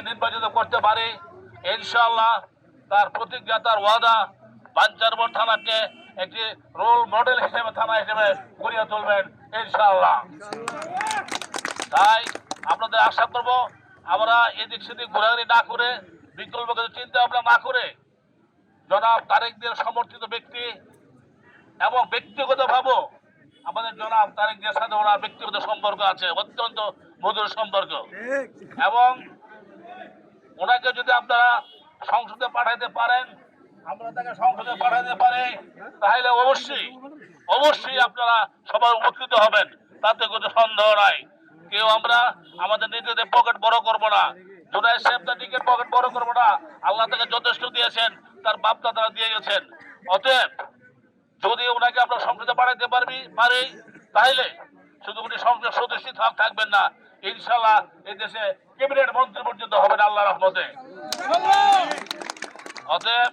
নির্বাচিত করতে পারে ইনশাআল্লাহ। তার প্রতিজ্ঞা, তার ওয়াদা বাঞ্ছারপুর থানাকে একটি রোল মডেল হিসেবে থানা হিসেবে গড়িয়ে তুলবেন ইনশাআল্লাহ। তাই আপনাদের আশা করব আমরা এদিক সেদিক ঘোরাঘুরি না করে, বিকল্প চিন্তা ভাবনা না করে জনাব তারেকদের সমর্থিত ব্যক্তি এবং ব্যক্তিগত ভাবো আমাদের জনাব তারেকদের সাথে ওনার ব্যক্তিগত সম্পর্ক আছে, অত্যন্ত মধুর সম্পর্ক, এবং ওনাকে যদি আপনারা সংসদে পাঠাইতে পারেন, আমরা তাকে সংসদে পাঠাইতে পারি, তাহলে অবশ্যই আপনারা সবাই উপকৃত হবেন, তাতে কোনো সন্দেহ নাই। কেউ আমরা আমাদের নিজেদের পকেট বড় করবো না, জুলাই সাহেব তার টিকিট পকেট বড় করবো না। আল্লাহ তাকে যথেষ্ট দিয়েছেন, তার বাপ দাদারা দিয়ে গেছেন। অতএব যদি ওনাকে আমরা সংসদে পাঠাইতে পারি তাহলে শুধু উনি সংসদ সদস্য থাকবেন না, ইনশাআল্লাহ এই দেশে ক্যাবিনেট মন্ত্রী পর্যন্ত হবেন আল্লাহর রহমতে। অতএব